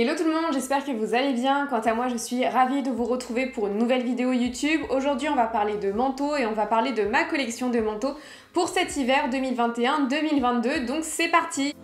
Hello tout le monde, j'espère que vous allez bien. Quant à moi, je suis ravie de vous retrouver pour une nouvelle vidéo YouTube. Aujourd'hui, on va parler de manteaux et on va parler de ma collection de manteaux pour cet hiver 2021-2022. Donc c'est parti!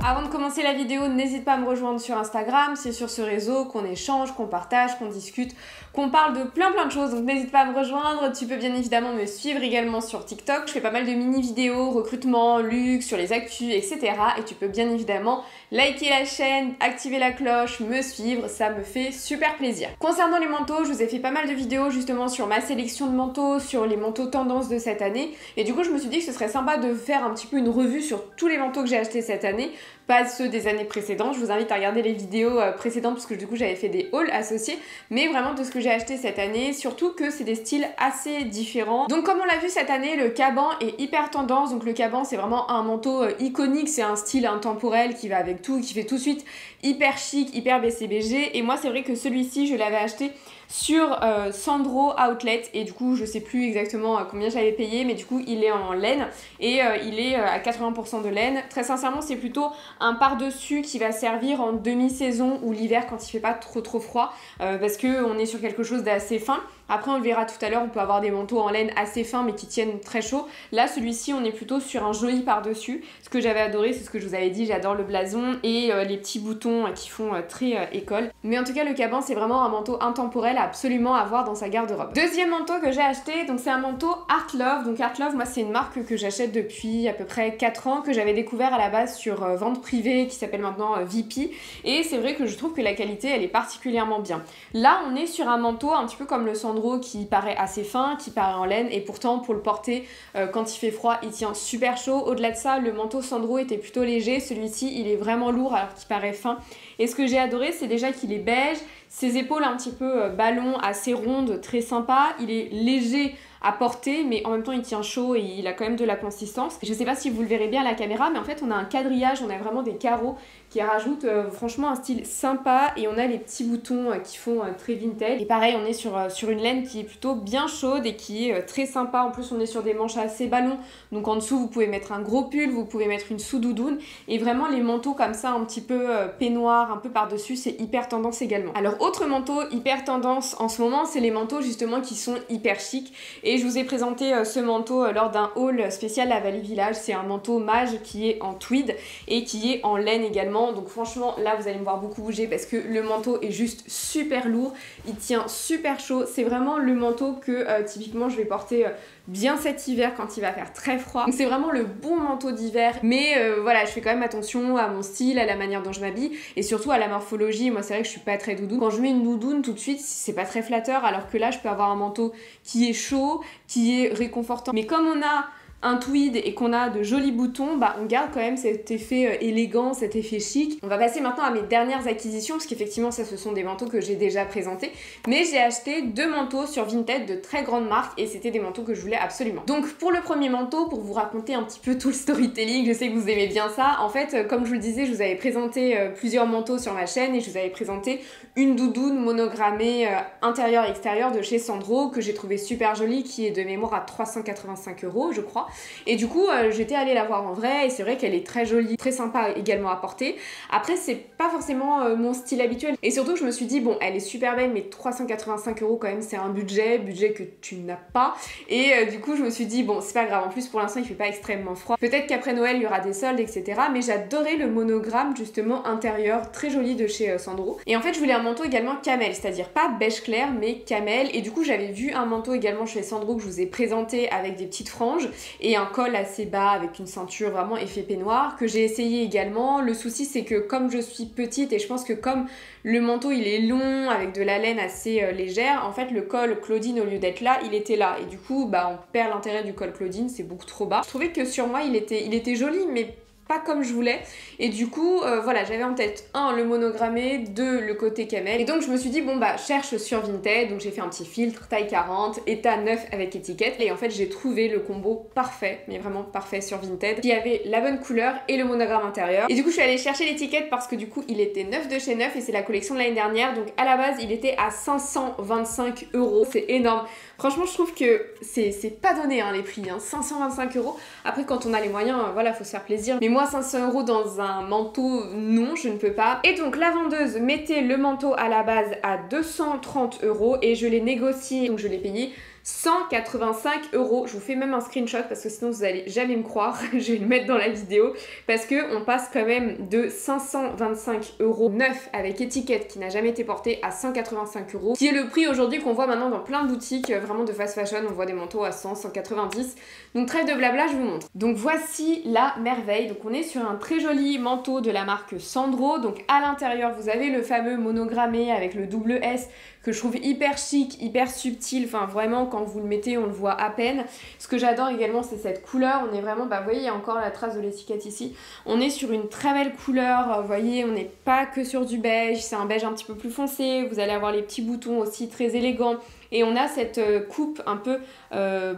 Avant de commencer la vidéo, n'hésite pas à me rejoindre sur Instagram, c'est sur ce réseau qu'on échange, qu'on partage, qu'on discute, qu'on parle de plein de choses, donc n'hésite pas à me rejoindre. Tu peux bien évidemment me suivre également sur TikTok, je fais pas mal de mini vidéos, recrutement, luxe, sur les actus, etc. Et tu peux bien évidemment liker la chaîne, activer la cloche, me suivre, ça me fait super plaisir. Concernant les manteaux, je vous ai fait pas mal de vidéos justement sur ma sélection de manteaux, sur les manteaux tendances de cette année, et du coup je me suis dit que ce serait sympa de faire un petit peu une revue sur tous les manteaux que j'ai achetés cette année, pas ceux des années précédentes. Je vous invite à regarder les vidéos précédentes parce que du coup j'avais fait des hauls associés, mais vraiment de ce que j'ai acheté cette année, surtout que c'est des styles assez différents. Donc comme on l'a vu cette année, le caban est hyper tendance. Donc le caban, c'est vraiment un manteau iconique, c'est un style intemporel qui va avec tout, qui fait tout de suite hyper chic, hyper BCBG. Et moi c'est vrai que celui-ci je l'avais acheté sur Sandro Outlet, et du coup je sais plus exactement combien j'avais payé, mais du coup il est en laine et il est à 80% de laine. Très sincèrement, c'est plutôt un par-dessus qui va servir en demi-saison ou l'hiver quand il fait pas trop froid, parce que on est sur quelque chose d'assez fin. Après on le verra tout à l'heure, on peut avoir des manteaux en laine assez fins mais qui tiennent très chaud. Là celui-ci on est plutôt sur un joli par-dessus. Ce que j'avais adoré, c'est ce que je vous avais dit, j'adore le blason et les petits boutons qui font très école. Mais en tout cas le caban, c'est vraiment un manteau intemporel à absolument avoir dans sa garde-robe. Deuxième manteau que j'ai acheté, donc c'est un manteau Art Love. Donc Art Love, moi c'est une marque que j'achète depuis à peu près 4 ans, que j'avais découvert à la base sur vente privée qui s'appelle maintenant VP, et c'est vrai que je trouve que la qualité elle est particulièrement bien. Là on est sur un manteau un petit peu comme le Sandro qui paraît assez fin, qui paraît en laine, et pourtant pour le porter quand il fait froid il tient super chaud. Au-delà de ça, le manteau Sandro était plutôt léger, celui-ci il est vraiment lourd alors qu'il paraît fin. Et ce que j'ai adoré, c'est déjà qu'il est beige, ses épaules un petit peu ballon, assez rondes, très sympa, il est léger à porter, mais en même temps il tient chaud et il a quand même de la consistance. Je sais pas si vous le verrez bien à la caméra, mais en fait on a un quadrillage, on a vraiment des carreaux qui rajoutent franchement un style sympa, et on a les petits boutons qui font très vintage. Et pareil, on est sur une laine qui est plutôt bien chaude et qui est très sympa. En plus on est sur des manches assez ballons, donc en dessous vous pouvez mettre un gros pull, vous pouvez mettre une sous-doudoune, et vraiment les manteaux comme ça un petit peu peignoir, un peu par-dessus, c'est hyper tendance également. Alors autre manteau hyper tendance en ce moment, c'est les manteaux justement qui sont hyper chics, et je vous ai présenté ce manteau lors d'un haul spécial à Valley Village. C'est un manteau mage qui est en tweed et qui est en laine également. Donc franchement là vous allez me voir beaucoup bouger parce que le manteau est juste super lourd, il tient super chaud. C'est vraiment le manteau que typiquement je vais porter bien cet hiver quand il va faire très froid. Donc c'est vraiment le bon manteau d'hiver, mais voilà, je fais quand même attention à mon style, à la manière dont je m'habille et surtout à la morphologie. Moi c'est vrai que je suis pas très doudoune. Quand je mets une doudoune tout de suite c'est pas très flatteur, alors que là je peux avoir un manteau qui est chaud, qui est réconfortant. Mais comme on a un tweed et qu'on a de jolis boutons, bah on garde quand même cet effet élégant, cet effet chic. On va passer maintenant à mes dernières acquisitions, parce qu'effectivement ça ce sont des manteaux que j'ai déjà présentés, mais j'ai acheté 2 manteaux sur Vinted de très grandes marques et c'était des manteaux que je voulais absolument. Donc pour le premier manteau, pour vous raconter un petit peu tout le storytelling, je sais que vous aimez bien ça. En fait, comme je vous le disais, je vous avais présenté plusieurs manteaux sur ma chaîne et je vous avais présenté une doudoune monogrammée intérieur-extérieur de chez Sandro que j'ai trouvé super jolie, qui est de mémoire à 385 € je crois. Et du coup j'étais allée la voir en vrai et c'est vrai qu'elle est très jolie, très sympa également à porter. Après c'est pas forcément mon style habituel, et surtout que je me suis dit bon elle est super belle, mais 385 € quand même c'est un budget que tu n'as pas, et du coup je me suis dit bon c'est pas grave, en plus pour l'instant il fait pas extrêmement froid, peut-être qu'après Noël il y aura des soldes etc. Mais j'adorais le monogramme justement intérieur très joli de chez Sandro. Et en fait je voulais un manteau également camel, c'est-à-dire pas beige clair mais camel, et du coup j'avais vu un manteau également chez Sandro que je vous ai présenté avec des petites franges et un col assez bas avec une ceinture vraiment effet peignoir que j'ai essayé également. Le souci c'est que comme je suis petite et je pense que comme le manteau il est long avec de la laine assez légère, en fait le col Claudine au lieu d'être là il était là, et du coup bah on perd l'intérêt du col Claudine, c'est beaucoup trop bas. Je trouvais que sur moi il était joli mais pas comme je voulais. Et du coup, voilà, j'avais en tête 1 le monogrammé, 2 le côté camel. Et donc je me suis dit, bon bah cherche sur Vinted. Donc j'ai fait un petit filtre, taille 40, état 9 avec étiquette. Et en fait j'ai trouvé le combo parfait, mais vraiment parfait sur Vinted, qui avait la bonne couleur et le monogramme intérieur. Et du coup je suis allée chercher l'étiquette parce que du coup il était neuf de chez neuf et c'est la collection de l'année dernière. Donc à la base il était à 525 €. C'est énorme. Franchement je trouve que c'est pas donné hein, les prix, hein. 525 €. Après quand on a les moyens, voilà, faut se faire plaisir. Mais moi 500 € dans un manteau, non, je ne peux pas. Et donc la vendeuse mettait le manteau à la base à 230 € et je l'ai négocié, donc je l'ai payé 185 €. Je vous fais même un screenshot parce que sinon vous allez jamais me croire. Je vais le mettre dans la vidéo parce que on passe quand même de 525 € neuf avec étiquette qui n'a jamais été porté à 185 €, qui est le prix aujourd'hui qu'on voit maintenant dans plein de boutiques vraiment de fast fashion. On voit des manteaux à 100, 190. Donc trêve de blabla, je vous montre. Donc voici la merveille. Donc on est sur un très joli manteau de la marque Sandro. Donc à l'intérieur vous avez le fameux monogrammé avec le double S que je trouve hyper chic, hyper subtil, enfin vraiment quand vous le mettez on le voit à peine. Ce que j'adore également c'est cette couleur, on est vraiment, bah vous voyez il y a encore la trace de l'étiquette ici, on est sur une très belle couleur, vous voyez on n'est pas que sur du beige, c'est un beige un petit peu plus foncé, vous allez avoir les petits boutons aussi très élégants. Et on a cette coupe un peu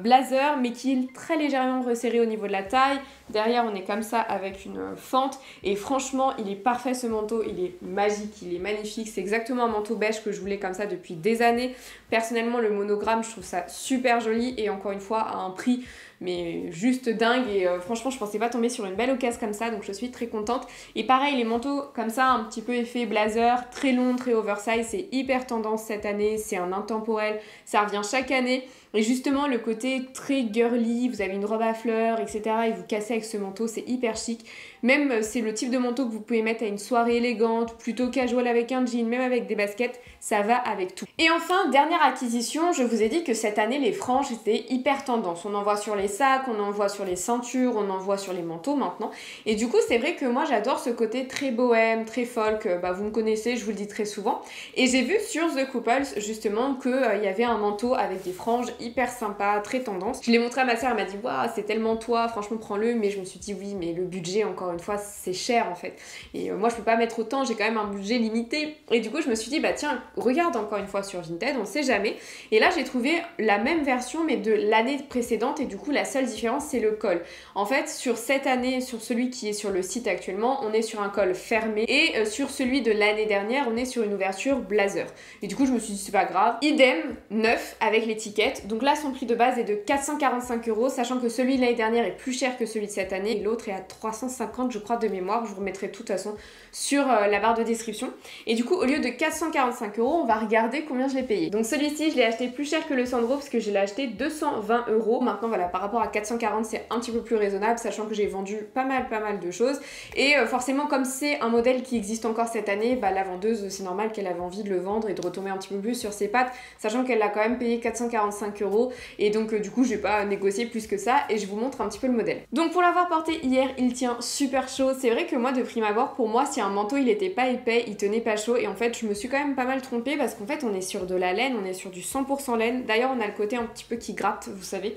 blazer mais qui est très légèrement resserrée au niveau de la taille. Derrière on est comme ça avec une fente et franchement il est parfait ce manteau, il est magique, il est magnifique. C'est exactement un manteau beige que je voulais comme ça depuis des années. Personnellement le monogramme je trouve ça super joli et encore une fois à un prix mais juste dingue et franchement je pensais pas tomber sur une belle occasion comme ça, donc je suis très contente. Et pareil les manteaux comme ça un petit peu effet blazer, très long, très oversize, c'est hyper tendance cette année, c'est un intemporel, ça revient chaque année. Et justement le côté très girly, vous avez une robe à fleurs etc et vous cassez avec ce manteau, c'est hyper chic. Même c'est le type de manteau que vous pouvez mettre à une soirée élégante, plutôt casual avec un jean, même avec des baskets, ça va avec tout. Et enfin, dernière acquisition, je vous ai dit que cette année les franges étaient hyper tendance. On en voit sur les sacs, on en voit sur les ceintures, on en voit sur les manteaux maintenant. Et du coup c'est vrai que moi j'adore ce côté très bohème, très folk, bah vous me connaissez, je vous le dis très souvent. Et j'ai vu sur The Couples justement qu'il y avait un manteau avec des franges hyper sympa, très tendance. Je l'ai montré à ma soeur, elle m'a dit waouh c'est tellement toi, franchement prends-le, mais je me suis dit oui mais le budget encore une fois c'est cher en fait. Et moi je peux pas mettre autant, j'ai quand même un budget limité. Et du coup je me suis dit bah tiens regarde encore une fois sur Vinted, on sait jamais. Et là j'ai trouvé la même version mais de l'année précédente et du coup la seule différence c'est le col. En fait sur cette année, sur celui qui est sur le site actuellement, on est sur un col fermé et sur celui de l'année dernière on est sur une ouverture blazer. Et du coup je me suis dit c'est pas grave. Idem, neuf avec l'étiquette. Donc là son prix de base est de 445 €, sachant que celui de l'année dernière est plus cher que celui de cette année et l'autre est à 350 je crois de mémoire. Je vous remettrai de toute façon sur la barre de description. Et du coup au lieu de 445 €, on va regarder combien je l'ai payé. Donc celui-ci je l'ai acheté plus cher que le Sandro parce que je l'ai acheté 220 €. Maintenant voilà par rapport à 440 c'est un petit peu plus raisonnable, sachant que j'ai vendu pas mal de choses. Et forcément comme c'est un modèle qui existe encore cette année, bah la vendeuse c'est normal qu'elle avait envie de le vendre et de retomber un petit peu plus sur ses pattes, sachant qu'elle l'a quand même payé 445 €. Et donc du coup j'ai pas négocié plus que ça et je vous montre un petit peu le modèle. Donc pour l'avoir porté hier il tient super chaud. C'est vrai que moi de prime abord pour moi si un manteau il était pas épais il tenait pas chaud et en fait je me suis quand même pas mal trompée parce qu'en fait on est sur de la laine, on est sur du 100% laine. D'ailleurs on a le côté un petit peu qui gratte vous savez,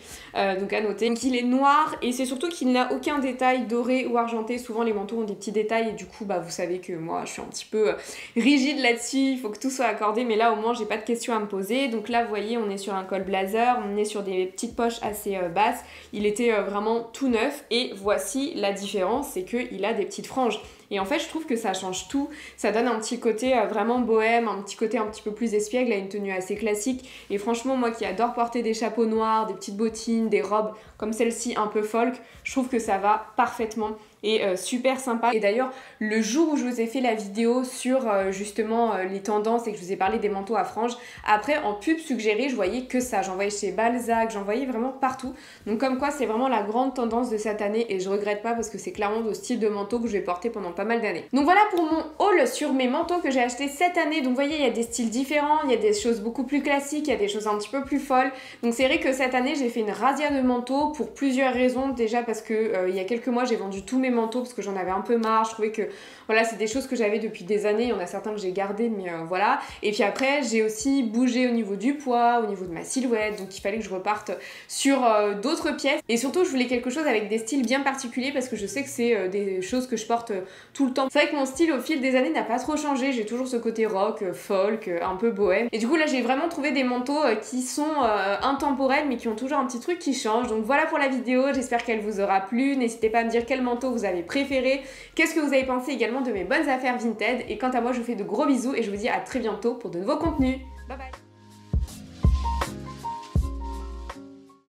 donc à noter. Donc il est noir et c'est surtout qu'il n'a aucun détail doré ou argenté. Souvent les manteaux ont des petits détails et du coup bah vous savez que moi je suis un petit peu rigide là-dessus, il faut que tout soit accordé, mais là au moins j'ai pas de questions à me poser. Donc là vous voyez on est sur un col blazer, on est sur des petites poches assez basses, il était vraiment tout neuf et voici la différence, c'est qu'il a des petites franges. Et en fait je trouve que ça change tout, ça donne un petit côté vraiment bohème, un petit côté un petit peu plus espiègle à une tenue assez classique. Et franchement moi qui adore porter des chapeaux noirs, des petites bottines, des robes comme celle-ci un peu folk, je trouve que ça va parfaitement et super sympa. Et d'ailleurs le jour où je vous ai fait la vidéo sur justement les tendances et que je vous ai parlé des manteaux à franges, après en pub suggérée je voyais que ça, j'en voyais chez Balzac, j'en voyais vraiment partout. Donc comme quoi c'est vraiment la grande tendance de cette année et je regrette pas parce que c'est clairement le style de manteau que je vais porter pendant pas mal d'années. Donc voilà pour mon haul sur mes manteaux que j'ai achetés cette année. Donc vous voyez il y a des styles différents, il y a des choses beaucoup plus classiques, il y a des choses un petit peu plus folles. Donc c'est vrai que cette année j'ai fait une razzia de manteaux pour plusieurs raisons. Déjà parce que il y a quelques mois j'ai vendu tous mes mes manteaux parce que j'en avais un peu marre. Je trouvais que voilà, c'est des choses que j'avais depuis des années. Il y en a certains que j'ai gardés, mais voilà. Et puis après, j'ai aussi bougé au niveau du poids, au niveau de ma silhouette. Donc il fallait que je reparte sur d'autres pièces. Et surtout, je voulais quelque chose avec des styles bien particuliers parce que je sais que c'est des choses que je porte tout le temps. C'est vrai que mon style au fil des années n'a pas trop changé. J'ai toujours ce côté rock, folk, un peu bohème. Et du coup, là, j'ai vraiment trouvé des manteaux qui sont intemporels mais qui ont toujours un petit truc qui change. Donc voilà pour la vidéo. J'espère qu'elle vous aura plu. N'hésitez pas à me dire quel manteau vous avez préféré. Qu'est-ce que vous avez pensé également de mes bonnes affaires Vinted. Et quant à moi, je vous fais de gros bisous et je vous dis à très bientôt pour de nouveaux contenus. Bye bye.